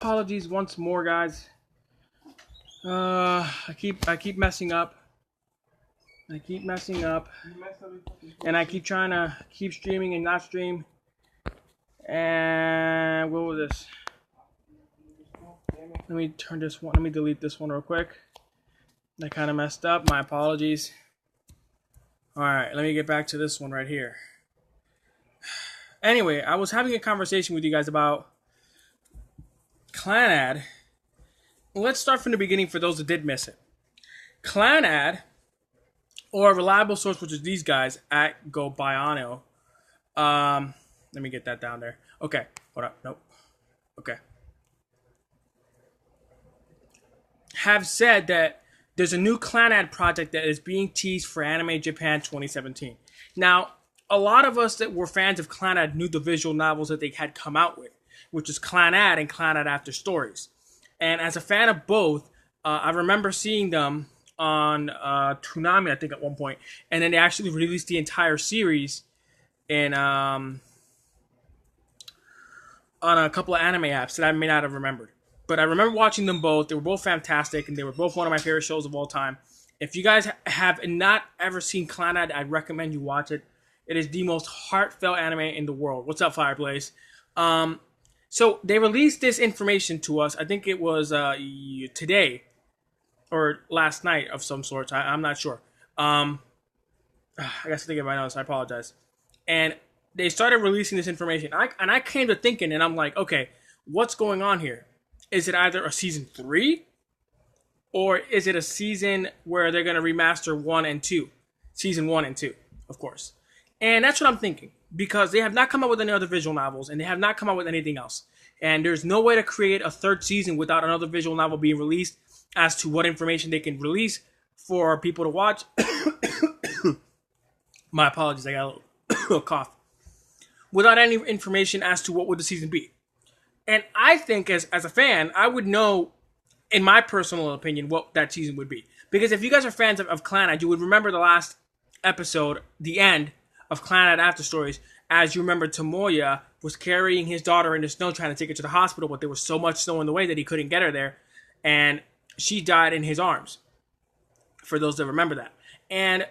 Apologies once more, guys. I keep messing up. I keep messing up, and I keep trying to keep streaming and not stream. And what was this? Let me turn this one. Let me delete this one real quick. I kind of messed up. My apologies. All right, let me get back to this one right here. Anyway, I was having a conversation with you guys about Clannad. Let's start from the beginning for those that did miss it. Clannad, or a reliable source, which is these guys at Go Biano. Let me get that down there. Okay, hold up. Nope. Okay. Have said that there's a new Clannad project that is being teased for Anime Japan 2017. Now, a lot of us that were fans of Clannad knew the visual novels that they had come out with, which is Clannad and Clannad After Stories. And as a fan of both, I remember seeing them on Toonami, I think, at one point, and then they actually released the entire series in on a couple of anime apps that I may not have remembered. But I remember watching them both. They were both fantastic, and they were both one of my favorite shows of all time. If you guys have not ever seen Clannad, I'd recommend you watch it. It is the most heartfelt anime in the world. What's up, Fireblaze? So they released this information to us. I think it was today or last night of some sorts. I'm not sure. I guess I think of my notes. I apologize. And they started releasing this information. I came to thinking, and I'm like, okay, what's going on here? Is it either a season 3 or is it a season where they're going to remaster 1 and 2? Season 1 and 2, of course. And that's what I'm thinking, because they have not come up with any other visual novels, and they have not come up with anything else. And there's no way to create a third season without another visual novel being released as to what information they can release for people to watch. My apologies, I got a little cough. Without any information as to what would the season be. And I think as a fan, I would know, in my personal opinion, what that season would be. Because if you guys are fans of Clannad, you would remember the last episode, the end of Clannad After Stories. As you remember, Tomoya was carrying his daughter in the snow trying to take her to the hospital, but there was so much snow in the way that he couldn't get her there. And she died in his arms. For those that remember that. And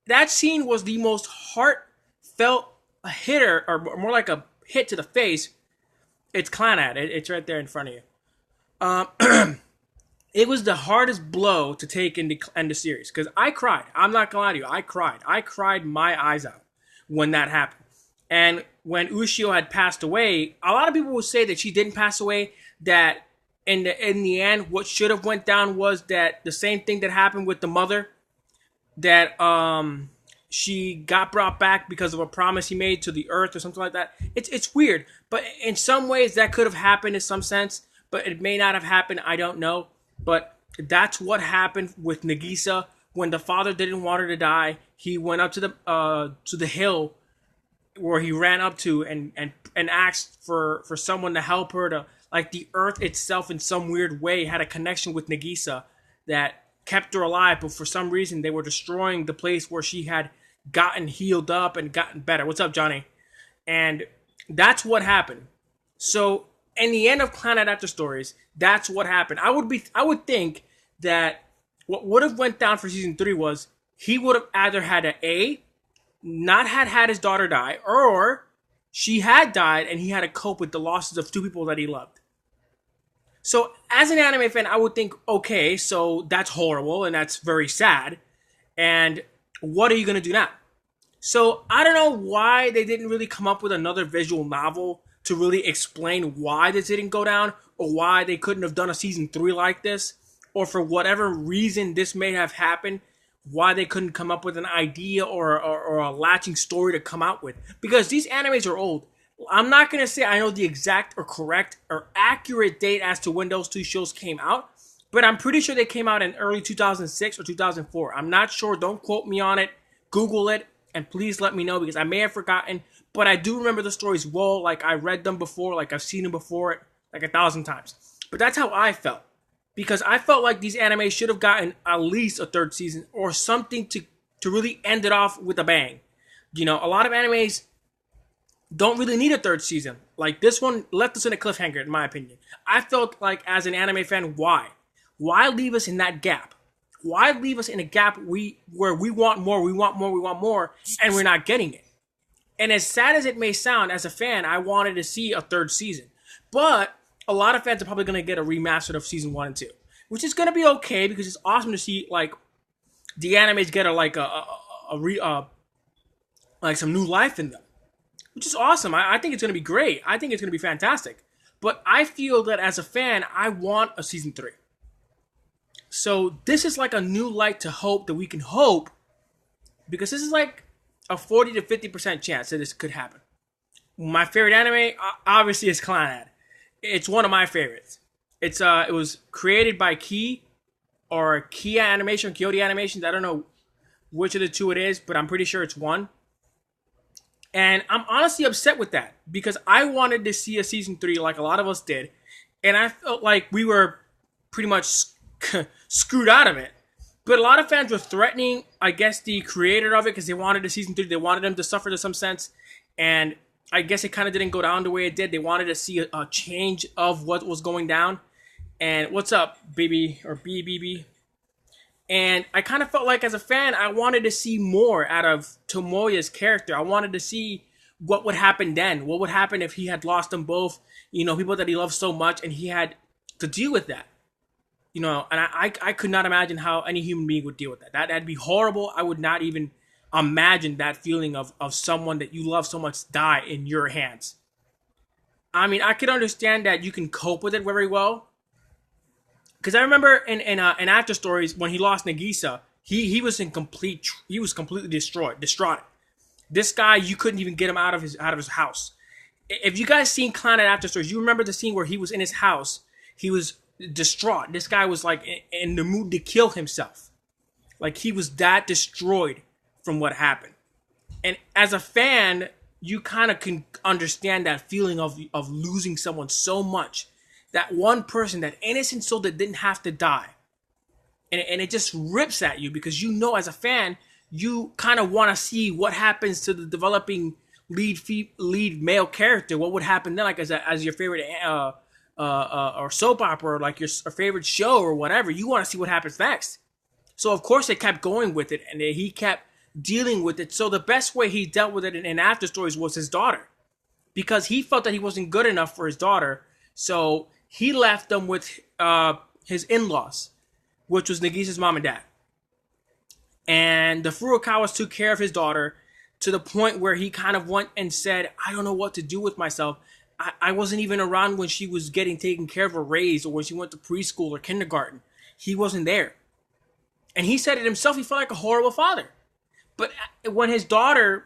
that scene was the most heartfelt hitter, or more like a hit to the face. It's Clannad. It's right there in front of you. It was the hardest blow to take in the series, because I cried. I'm not gonna lie to you. I cried. I cried my eyes out when that happened. And when Ushio had passed away, a lot of people would say that she didn't pass away. That in the end, what should have went down was that the same thing that happened with the mother, that she got brought back because of a promise he made to the earth or something like that. It's weird, but in some ways that could have happened in some sense, but it may not have happened. I don't know, but that's what happened with Nagisa when the father didn't want her to die. He went up to the hill where he ran up to and asked for someone to help her to, like, the earth itself in some weird way had a connection with Nagisa that kept her alive, but for some reason they were destroying the place where she had gotten healed up and gotten better. What's up, Johnny? And that's what happened. So in the end of Clannad After Stories, that's what happened. I would think that what would have went down for season 3 was he would have either had not had his daughter die, or she had died and he had to cope with the losses of 2 people that he loved. So as an anime fan, I would think, okay, so that's horrible and that's very sad. And what are you going to do now? So I don't know why they didn't really come up with another visual novel to really explain why this didn't go down, or why they couldn't have done a season 3 like this, or for whatever reason this may have happened, why they couldn't come up with an idea or a latching story to come out with. Because these animes are old. I'm not going to say I know the exact or correct or accurate date as to when those 2 shows came out, but I'm pretty sure they came out in early 2006 or 2004. I'm not sure. Don't quote me on it. Google it, and please let me know, because I may have forgotten. But I do remember the stories well. Like, I read them before. Like, I've seen them before, like 1,000 times. But that's how I felt. Because I felt like these animes should have gotten at least a 3rd season or something to really end it off with a bang. You know, a lot of animes don't really need a third season. Like this one left us in a cliffhanger, in my opinion. I felt like as an anime fan, why? Why leave us in that gap? Why leave us in a gap where we want more, we want more, we want more, and we're not getting it? And as sad as it may sound, as a fan, I wanted to see a third season. But a lot of fans are probably going to get a remastered of season 1 and 2, which is going to be okay because it's awesome to see like the animes get like some new life in them, which is awesome. I think it's going to be great. I think it's going to be fantastic. But I feel that as a fan, I want a season 3. So this is like a new light to hope that we can hope, because this is like a 40 to 50% chance that this could happen. My favorite anime, obviously, is Clannad. It's one of my favorites. It was created by Kia Animation, Kyoto Animations. I don't know which of the two it is, but I'm pretty sure it's one. And I'm honestly upset with that because I wanted to see a season 3 like a lot of us did. And I felt like we were pretty much screwed out of it. But a lot of fans were threatening, I guess, the creator of it because they wanted a season 3. They wanted him to suffer to some sense. And I guess it kind of didn't go down the way it did. They wanted to see a change of what was going down. And what's up, baby, or BBB? And I kind of felt like as a fan, I wanted to see more out of Tomoya's character. I wanted to see what would happen then. What would happen if he had lost them both, people that he loved so much, and he had to deal with that. And I could not imagine how any human being would deal with that. That'd be horrible. I would not even imagine that feeling of someone that you love so much die in your hands. I mean, I could understand that you can cope with it very well. Because I remember in After Stories, when he lost Nagisa, he was completely distraught. This guy, you couldn't even get him out of his house. If you guys seen Clannad After Stories, you remember the scene where he was in his house. He was distraught. This guy was like in the mood to kill himself. Like he was that destroyed from what happened. And as a fan, you kind of can understand that feeling of losing someone so much. That one person, that innocent soul that didn't have to die. And it just rips at you because as a fan, you kind of want to see what happens to the developing lead male character. What would happen then, like as your favorite or soap opera, or like your favorite show or whatever. You want to see what happens next. So of course they kept going with it, and he kept dealing with it. So the best way he dealt with it in After Stories was his daughter, because he felt that he wasn't good enough for his daughter. So he left them with his in-laws, which was Nagisa's mom and dad. And the Furukawas took care of his daughter to the point where he kind of went and said, I don't know what to do with myself. I wasn't even around when she was getting taken care of or raised, or when she went to preschool or kindergarten. He wasn't there. And he said it himself, he felt like a horrible father. But when his daughter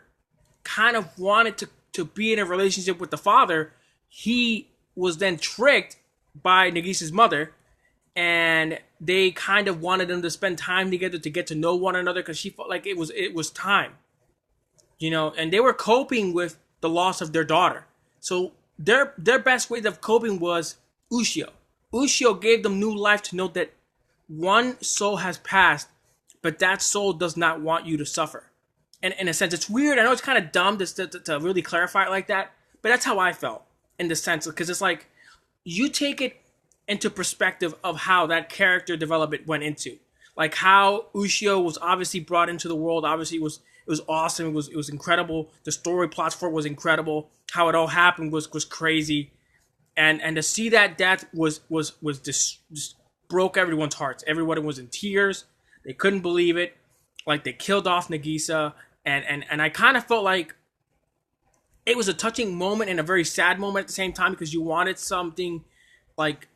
kind of wanted to be in a relationship with the father, he was then tricked by Nagisa's mother, and they kind of wanted them to spend time together to get to know one another, because she felt like it was time, and they were coping with the loss of their daughter. So their best way of coping was Ushio. Ushio gave them new life to know that one soul has passed, but that soul does not want you to suffer. And in a sense, it's weird. I know it's kind of dumb to really clarify it like that, but that's how I felt in the sense, because it's like, you take it into perspective of how that character development went into, like how Ushio was obviously brought into the world. Obviously, it was awesome. It was incredible. The story plots for it was incredible. How it all happened was crazy, and to see that death was just broke everyone's hearts. Everyone was in tears. They couldn't believe it. Like, they killed off Nagisa, and I kind of felt like it was a touching moment and a very sad moment at the same time, because you wanted something, like,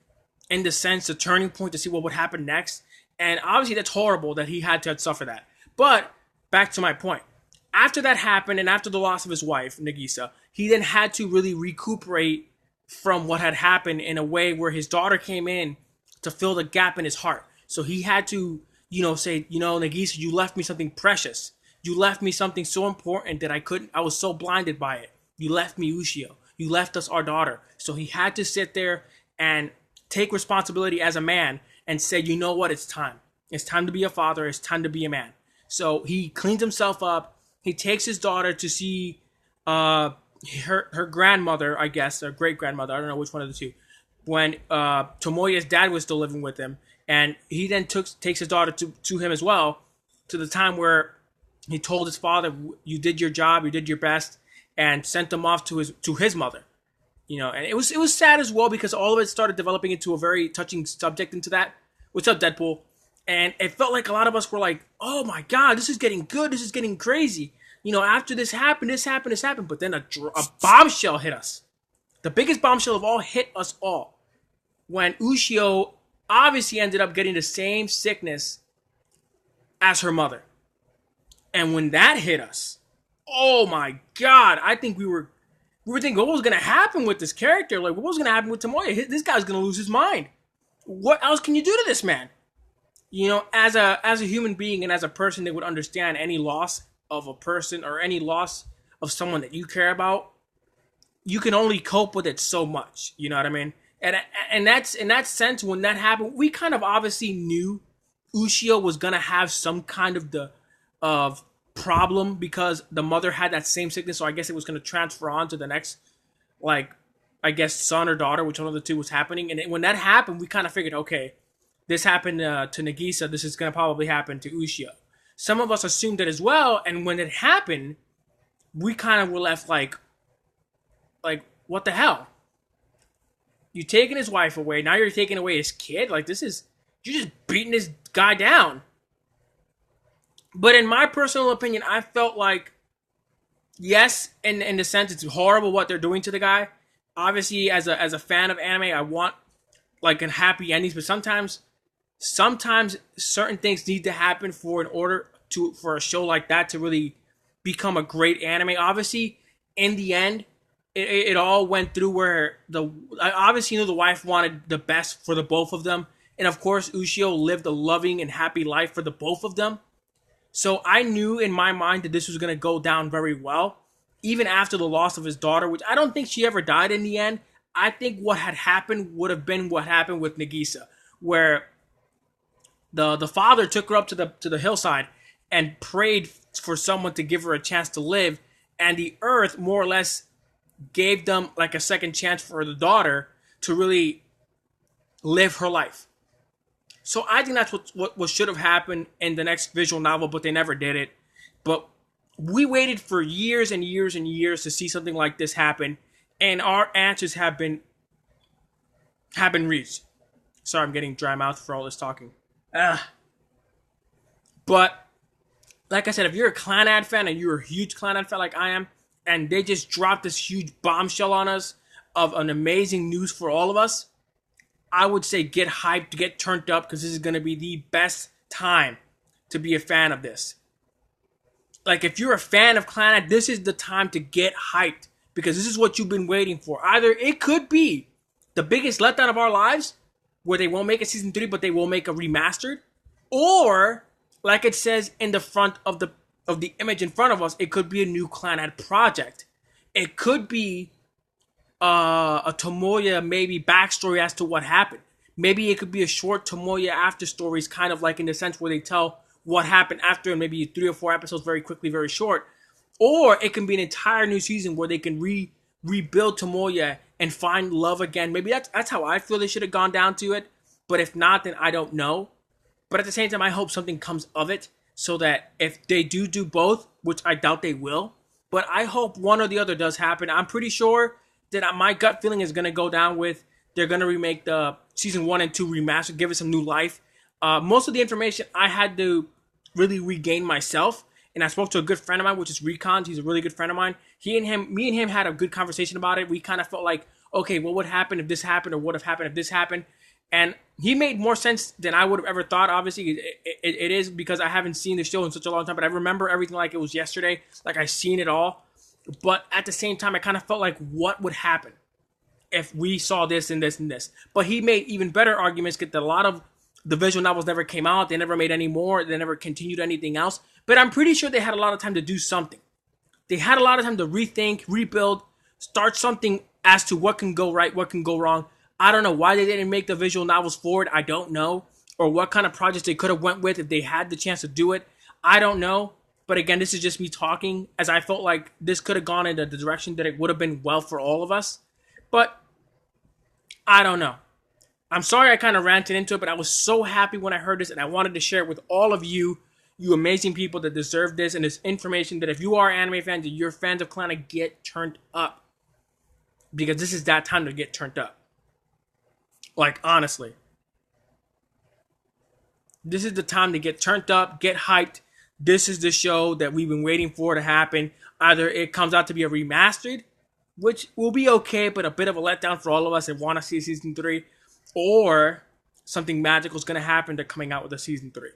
in the sense, a turning point to see what would happen next. And obviously that's horrible that he had to suffer that. But back to my point. After that happened, and after the loss of his wife, Nagisa, he then had to really recuperate from what had happened in a way where his daughter came in to fill the gap in his heart. So he had to, say, Nagisa, you left me something precious. You left me something so important that I was so blinded by it. You left me Ushio. You left us our daughter. So he had to sit there and take responsibility as a man and say, you know what, it's time. It's time to be a father. It's time to be a man. So he cleans himself up. He takes his daughter to see her grandmother, I guess, or great grandmother, I don't know which one of the two, when Tomoya's dad was still living with him, and he then takes his daughter to him as well, to the time where he told his father, "You did your job, you did your best," and sent them off to his mother. And it was sad as well because all of it started developing into a very touching subject into that. What's up, Deadpool? And it felt like a lot of us were like, "Oh my God, this is getting good. This is getting crazy." After this happened, this happened, this happened. But then a bombshell hit us. The biggest bombshell of all hit us all when Ushio obviously ended up getting the same sickness as her mother. And when that hit us, oh my God, I think we were thinking, what was going to happen with this character? Like, what was going to happen with Tomoya? This guy's going to lose his mind. What else can you do to this man? As a human being and as a person that would understand any loss of a person or any loss of someone that you care about, you can only cope with it so much. You know what I mean? And that's in that sense, when that happened, we kind of obviously knew Ushio was gonna have some kind of problem because the mother had that same sickness. So I guess it was gonna transfer on to the next, like, I guess son or daughter, which one of the two was happening. And when that happened, we kind of figured, okay, this happened to Nagisa. This is gonna probably happen to Ushio. Some of us assumed it as well, and when it happened, we kind of were left like, what the hell? You taking his wife away, now you're taking away his kid? Like, you're just beating this guy down. But in my personal opinion, I felt like, yes, in the sense it's horrible what they're doing to the guy. Obviously, as a fan of anime, I want like a happy endings, but sometimes certain things need to happen for a show like that to really become a great anime. Obviously, in the end, it all went through where I obviously knew the wife wanted the best for the both of them, and of course Ushio lived a loving and happy life for the both of them. So I knew in my mind that this was going to go down very well, even after the loss of his daughter, which I don't think she ever died in the end. I think what had happened would have been what happened with Nagisa, where the father took her up to the hillside and prayed for someone to give her a chance to live, and the earth more or less gave them like a second chance for the daughter to really live her life. So I think that's what should have happened in the next visual novel, but they never did it. But we waited for years and years and years to see something like this happen, and our answers have been reached. Sorry, I'm getting dry mouth for all this talking. But like I said, if you're a Clannad fan and you're a huge Clannad fan like I am, and they just dropped this huge bombshell on us of an amazing news for all of us, I would say get hyped, get turned up, because this is going to be the best time to be a fan of this. Like, if you're a fan of Clannad, this is the time to get hyped, because this is what you've been waiting for. Either it could be the biggest letdown of our lives, where they won't make a season 3, but they will make a remastered, or like it says in the front of the image in front of us, it could be a new Clannad project. It could be a Tomoya maybe backstory as to what happened. Maybe it could be a short Tomoya after stories, kind of like in the sense where they tell what happened after in maybe 3 or 4 episodes, very quickly, very short. Or it can be an entire new season where they can rebuild Tomoya and find love again. Maybe that's how I feel they should have gone down to it. But if not, then I don't know. But at the same time, I hope something comes of it, so that if they do both, which I doubt they will, but I hope one or the other does happen. I'm pretty sure that my gut feeling is going to go down with they're going to remake the season 1 and 2 remastered, give it some new life. Most of the information I had to really regain myself, and I spoke to a good friend of mine, which is Recon. He's a really good friend of mine. Me and him had a good conversation about it. We kind of felt like, okay, what would happen if this happened, or what would have happened if this happened? And he made more sense than I would have ever thought. Obviously, it is because I haven't seen the show in such a long time, but I remember everything like it was yesterday, like I've seen it all. But at the same time, I kind of felt like, what would happen if we saw this and this and this? But he made even better arguments, that a lot of the visual novels never came out. They never made any more. They never continued anything else. But I'm pretty sure they had a lot of time to do something. They had a lot of time to rethink, rebuild, start something as to what can go right, what can go wrong. I don't know why they didn't make the visual novels forward. I don't know. Or what kind of projects they could have went with if they had the chance to do it. I don't know. But again, this is just me talking, as I felt like this could have gone in the direction that it would have been well for all of us. But I don't know. I'm sorry I kind of ranted into it, but I was so happy when I heard this, and I wanted to share it with all of you, you amazing people that deserve this, and this information that if you are anime fans and you're fans of Clannad, get turned up. Because this is that time to get turned up. Like, honestly. This is the time to get turned up, get hyped. This is the show that we've been waiting for to happen. Either it comes out to be a remastered, which will be okay, but a bit of a letdown for all of us that want to see season 3, or something magical is going to happen. They're coming out with a season 3.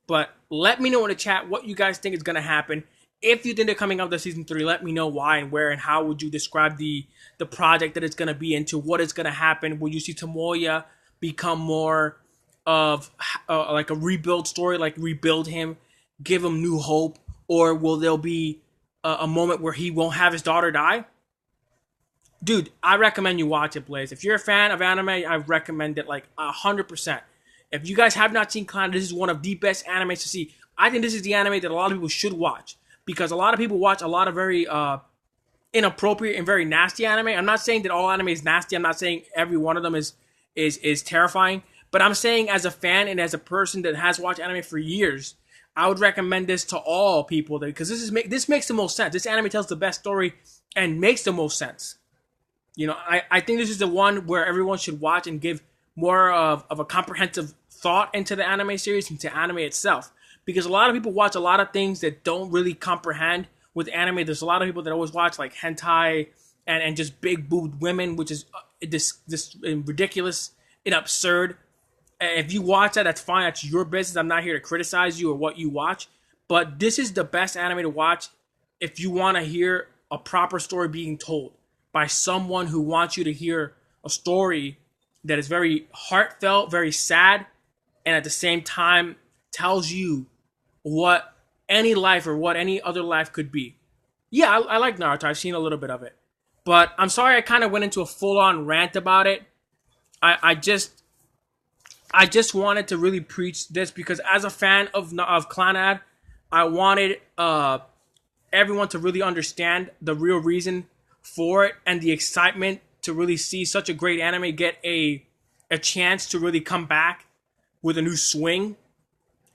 But let me know in the chat what you guys think is going to happen. If you think they're coming out with a season 3, let me know why and where and how would you describe the project that it's going to be into, what is going to happen. Will you see Tomoya become more of like a rebuild story, like rebuild him, give him new hope, or will there be a moment where he won't have his daughter die? Dude, I recommend you watch it, Blaze. If you're a fan of anime, I recommend it like 100%. If you guys have not seen Clannad, this is one of the best animes to see. I think this is the anime that a lot of people should watch, because a lot of people watch a lot of very inappropriate and very nasty anime. I'm not saying that all anime is nasty. I'm not saying every one of them is terrifying. But I'm saying, as a fan and as a person that has watched anime for years, I would recommend this to all people, because this makes the most sense. This anime tells the best story and makes the most sense. You know, I think this is the one where everyone should watch and give more of a comprehensive thought into the anime series, into anime itself. Because a lot of people watch a lot of things that don't really comprehend with anime. There's a lot of people that always watch like hentai and just big boobed women, which is this ridiculous and absurd. If you watch that, that's fine. That's your business. I'm not here to criticize you or what you watch. But this is the best anime to watch if you want to hear a proper story being told by someone who wants you to hear a story that is very heartfelt, very sad, and at the same time tells you what any life or what any other life could be. Yeah, I like Naruto. I've seen a little bit of it. But I'm sorry I kind of went into a full-on rant about it. I just wanted to really preach this, because as a fan of Clannad, I wanted everyone to really understand the real reason for it and the excitement to really see such a great anime get a chance to really come back with a new swing,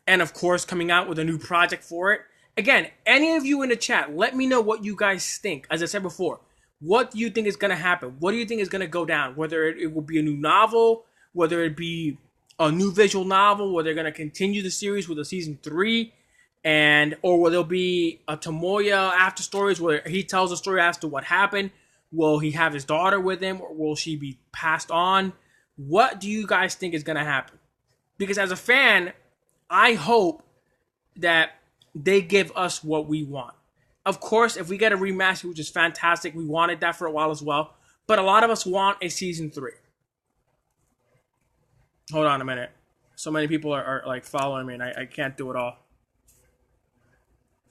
and of course coming out with a new project for it. Again, any of you in the chat, let me know what you guys think. As I said before, what do you think is going to happen? What do you think is going to go down? Whether it will be a new novel, whether it be a new visual novel, where they're going to continue the series with a season 3, or will there be a Tomoya after stories where he tells a story as to what happened? Will he have his daughter with him, or will she be passed on? What do you guys think is going to happen? Because as a fan, I hope that they give us what we want. Of course, if we get a remaster, which is fantastic, we wanted that for a while as well. But a lot of us want a season 3. Hold on a minute. So many people are like following me, and I can't do it all.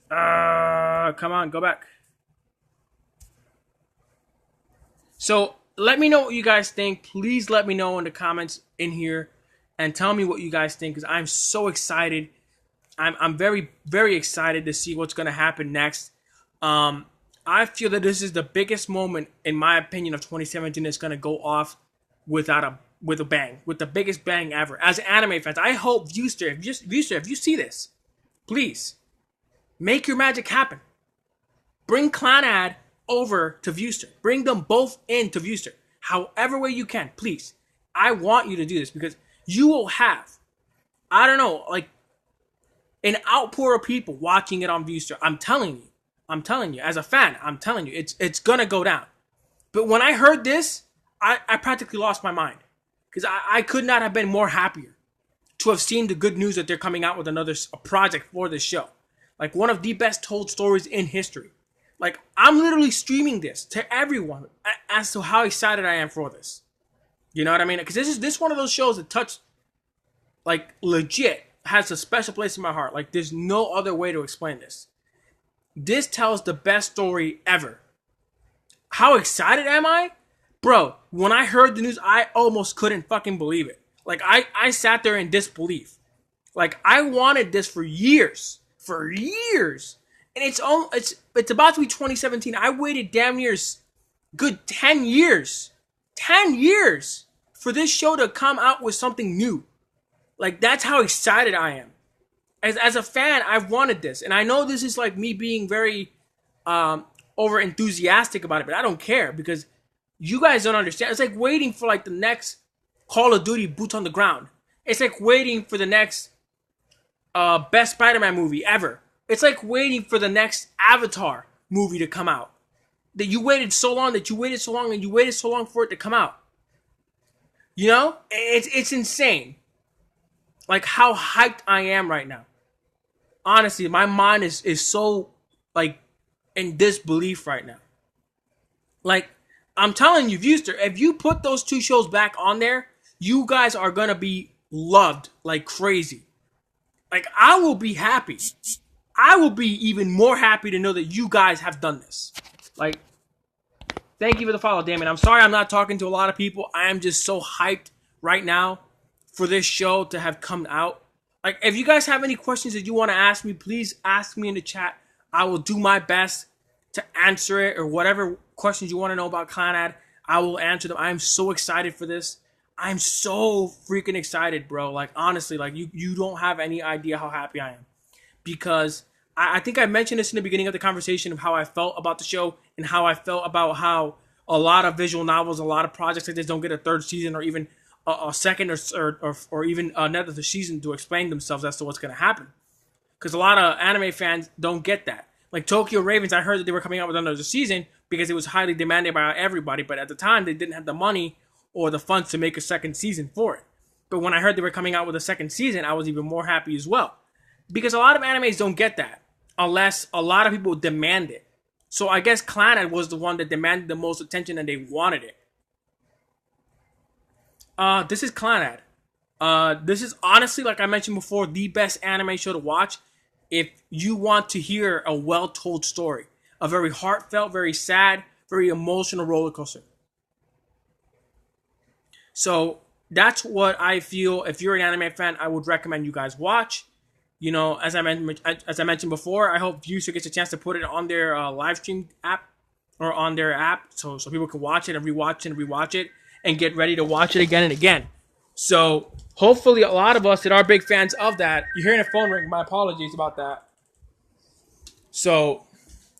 Come on, go back. So let me know what you guys think. Please let me know in the comments in here and tell me what you guys think, because I'm so excited. I'm very, very excited to see what's going to happen next. I feel that this is the biggest moment, in my opinion, of 2017 that's going to go off with a bang, with the biggest bang ever. As anime fans, I hope Viewster, if you see this, please make your magic happen. Bring Clannad over to Viewster. Bring them both into Viewster. However way you can, please. I want you to do this, because you will have, I don't know, like an outpour of people watching it on Viewster. I'm telling you, as a fan, I'm telling you, it's gonna go down. But when I heard this, I practically lost my mind, because I could not have been more happier to have seen the good news that they're coming out with a project for this show. Like one of the best told stories in history. Like, I'm literally streaming this to everyone as to how excited I am for this. You know what I mean? Because this is one of those shows that touch, like, legit has a special place in my heart. Like, there's no other way to explain this. This tells the best story ever. How excited am I? Bro, when I heard the news, I almost couldn't fucking believe it. Like, I sat there in disbelief. Like, I wanted this for years. for years, and it's about to be 2017. I waited damn near good 10 years, 10 years for this show to come out with something new. Like, that's how excited I am. As a fan, I've wanted this, and I know this is like me being very over enthusiastic about it, but I don't care because you guys don't understand. It's like waiting for like the next Call of Duty boots on the ground. It's like waiting for the next best Spider-Man movie ever. It's like waiting for the next Avatar movie to come out. That you waited so long, and you waited so long for it to come out. You know? It's insane. Like how hyped I am right now. Honestly, my mind is so like in disbelief right now. Like, I'm telling you, Viewster, if you put those two shows back on there, you guys are gonna be loved like crazy. Like, I will be happy. I will be even more happy to know that you guys have done this. Like, thank you for the follow, Damon. I'm sorry I'm not talking to a lot of people. I am just so hyped right now for this show to have come out. Like, if you guys have any questions that you want to ask me, please ask me in the chat. I will do my best to answer it, or whatever questions you want to know about Clannad, I will answer them. I am so excited for this. I'm so freaking excited, bro. Like, honestly, like you don't have any idea how happy I am. Because I think I mentioned this in the beginning of the conversation of how I felt about the show and how I felt about how a lot of visual novels, a lot of projects like this don't get a third season or even a second or even another season to explain themselves as to what's going to happen. Because a lot of anime fans don't get that. Like Tokyo Ravens, I heard that they were coming out with another season because it was highly demanded by everybody. But at the time, they didn't have the money or the funds to make a second season for it. But when I heard they were coming out with a second season, I was even more happy as well. Because a lot of animes don't get that unless a lot of people demand it. So I guess Clannad was the one that demanded the most attention and they wanted it. This is Clannad. This is honestly, like I mentioned before, the best anime show to watch if you want to hear a well-told story. A very heartfelt, very sad, very emotional roller coaster. So that's what I feel. If you're an anime fan, I would recommend you guys watch. You know, as I mentioned before, I hope Viewer gets a chance to put it on their live stream app or on their app, so people can watch it and rewatch it and get ready to watch it again and again. So hopefully, a lot of us that are big fans of that. You're hearing a phone ring. My apologies about that. So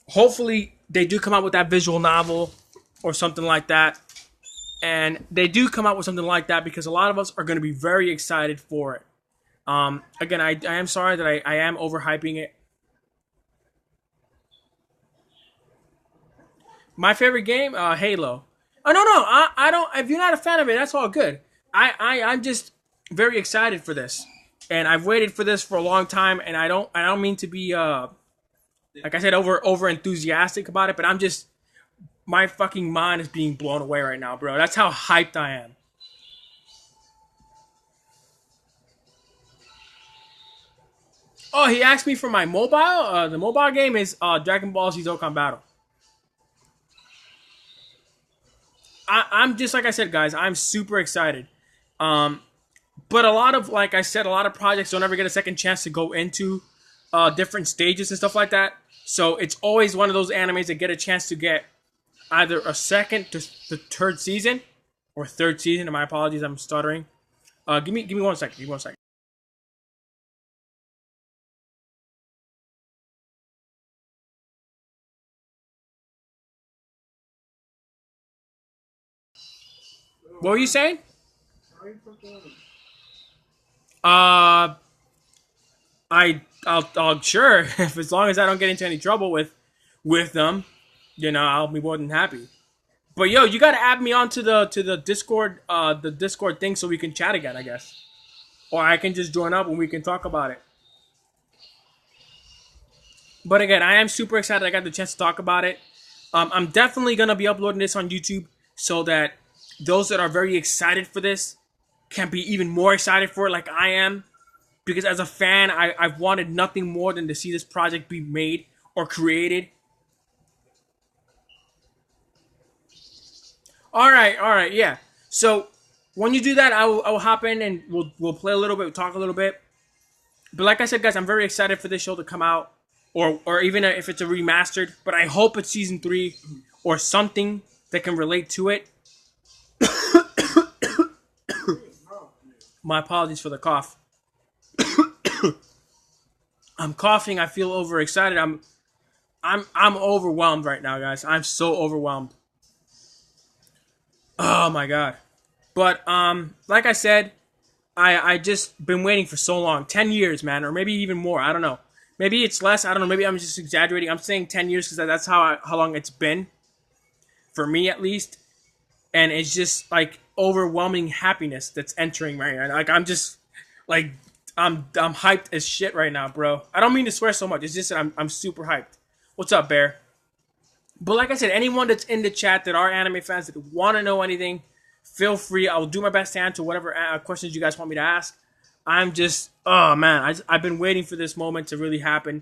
hopefully, they do come out with that visual novel or something like that. And they do come out with something like that because a lot of us are going to be very excited for it. Again, I am sorry that I am overhyping it. My favorite game, Halo. Oh no, I don't. If you're not a fan of it, that's all good. I'm just very excited for this, and I've waited for this for a long time. And I don't mean to be like I said, over enthusiastic about it, but I'm just, my fucking mind is being blown away right now, bro. That's how hyped I am. Oh, he asked me for my mobile. The mobile game is Dragon Ball Z Dokkan Battle. I'm just, like I said, guys, I'm super excited. But a lot of, like I said, a lot of projects don't ever get a second chance to go into different stages and stuff like that. So it's always one of those animes that get a chance to get either a second to the third season or third season. And my apologies, I'm stuttering. Give me 1 second. Give me 1 second. What were you saying? I'll sure if as long as I don't get into any trouble with them, you know, I'll be more than happy. But yo, you gotta add me on to the Discord thing so we can chat again, I guess. Or I can just join up and we can talk about it. But again, I am super excited I got the chance to talk about it. I'm definitely gonna be uploading this on YouTube so that those that are very excited for this can be even more excited for it like I am. Because as a fan, I've wanted nothing more than to see this project be made or created. All right, yeah. So when you do that, I will hop in and we'll play a little bit, talk a little bit. But like I said, guys, I'm very excited for this show to come out, or even if it's a remastered. But I hope it's season 3 or something that can relate to it. My apologies for the cough. I'm coughing. I feel overexcited. I'm overwhelmed right now, guys. I'm so overwhelmed. Oh my god. But like I said, I just been waiting for so long, 10 years, man, or maybe even more. I don't know. Maybe it's less. I don't know. Maybe I'm just exaggerating. I'm saying 10 years because that's how long it's been for me at least, and it's just like overwhelming happiness that's entering right now. Like I'm just like I'm hyped as shit right now, bro. I don't mean to swear so much. It's just that I'm super hyped. What's up, Bear? But like I said, anyone that's in the chat that are anime fans that want to know anything, feel free. I'll do my best to answer whatever questions you guys want me to ask. I'm just, oh man, I've been waiting for this moment to really happen,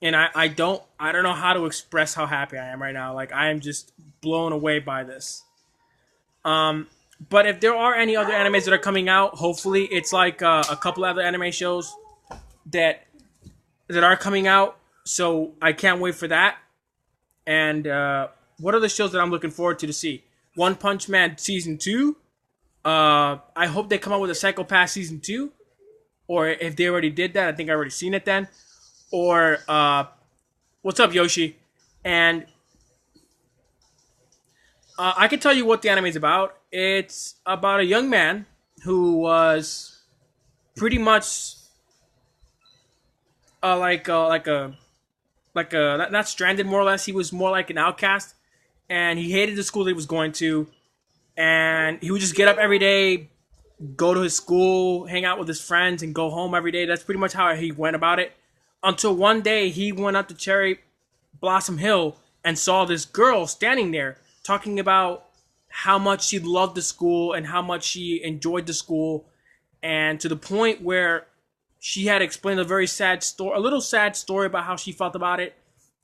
and I don't know how to express how happy I am right now. Like I am just blown away by this. But if there are any other animes that are coming out, hopefully it's like a couple other anime shows that are coming out. So I can't wait for that. And what are the shows that I'm looking forward to see? One Punch Man season 2. I hope they come out with a Psychopath season 2. Or if they already did that, I think I already seen it then. Or what's up, Yoshi? And I can tell you what the anime is about. It's about a young man who was pretty much like a not stranded, more or less. He was more like an outcast, and he hated the school that he was going to. And he would just get up every day, go to his school, hang out with his friends, and go home every day. That's pretty much how he went about it. Until one day he went up to Cherry Blossom Hill and saw this girl standing there talking about how much she loved the school and how much she enjoyed the school, and to the point where she had explained a very sad story, a little sad story about how she felt about it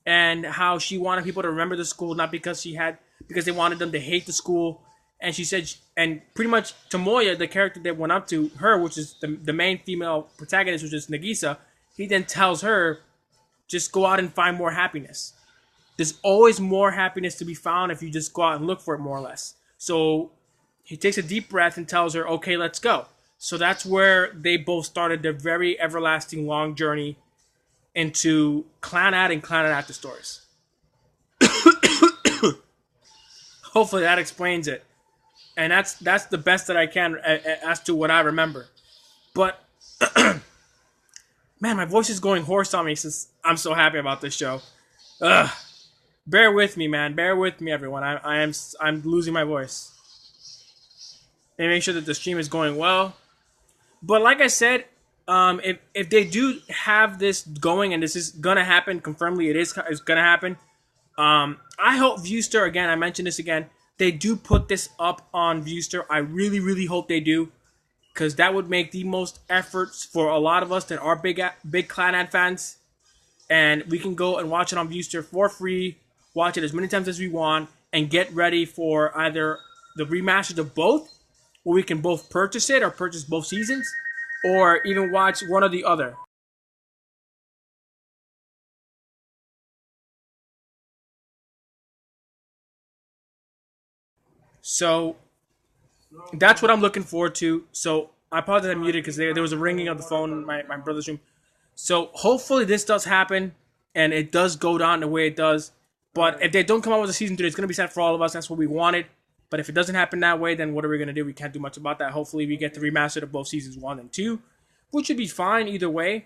and how she wanted people to remember the school, not because they wanted them to hate the school. And she said, and pretty much Tomoya, the character that went up to her, which is the main female protagonist, which is Nagisa, he then tells her, just go out and find more happiness. There's always more happiness to be found if you just go out and look for it, more or less. So he takes a deep breath and tells her, okay, let's go. So that's where they both started their very everlasting long journey into Clannad and Clannad After Stories. Hopefully that explains it. And that's the best that I can as to what I remember. But man, my voice is going hoarse on me since I'm so happy about this show. Ugh. Bear with me, man. Bear with me, everyone. I'm losing my voice. And make sure that the stream is going well. But like I said, if they do have this going and this is gonna happen, confirmedly it's gonna happen. I hope Viewster, again, I mentioned this again, they do put this up on Viewster. I really, really hope they do, because that would make the most efforts for a lot of us that are big Clannad fans, and we can go and watch it on Viewster for free, watch it as many times as we want, and get ready for either the remasters of both, where we can both purchase it or purchase both seasons, or even watch one or the other. So that's what I'm looking forward to. So I apologize, I muted because there was a ringing of the phone in my brother's room. So hopefully this does happen and it does go down the way it does. But if they don't come out with a season 3, it's going to be sad for all of us. That's what we wanted. But if it doesn't happen that way, then what are we going to do? We can't do much about that. Hopefully we get the remastered of both seasons 1 and 2, which should be fine either way.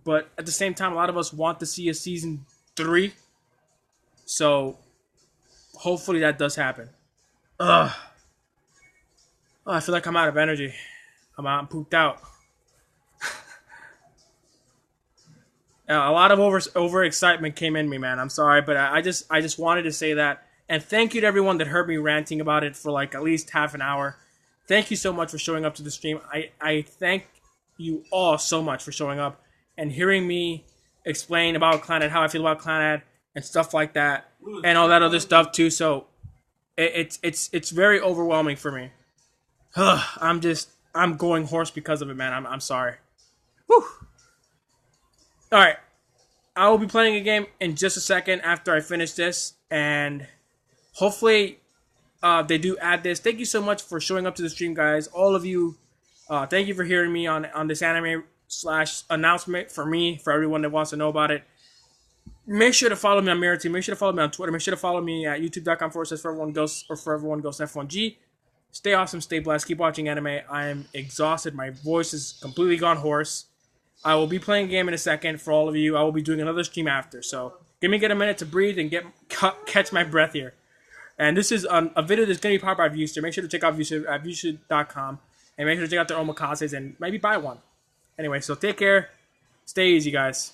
But at the same time, a lot of us want to see a season 3. So hopefully that does happen. Ugh. Oh, I feel like I'm out of energy. I'm pooped out. A lot of over excitement came in me, man. I'm sorry, but I just wanted to say that. And thank you to everyone that heard me ranting about it for like at least half an hour. Thank you so much for showing up to the stream. I thank you all so much for showing up and hearing me explain about Clannad, how I feel about Clannad, and stuff like that, and all that other stuff too. So it's very overwhelming for me. I'm going hoarse because of it, man. I'm sorry. Whew. All right, I will be playing a game in just a second after I finish this, and hopefully they do add this. Thank you so much for showing up to the stream, guys. All of you, thank you for hearing me on this anime slash announcement for me, for everyone that wants to know about it. Make sure to follow me on Mirror Team. Make sure to follow me on Twitter. Make sure to follow me at youtube.com/foreverone ghosts or foreverone ghosts F1G. Stay awesome, stay blessed, keep watching anime. I am exhausted. My voice is completely gone hoarse. I will be playing a game in a second for all of you. I will be doing another stream after. So get a minute to breathe and catch my breath here. And this is a video that's going to be popped by Viewster. Make sure to check out Viewster at viewster.com. And make sure to check out their omakases and maybe buy one. Anyway, so take care. Stay easy, guys.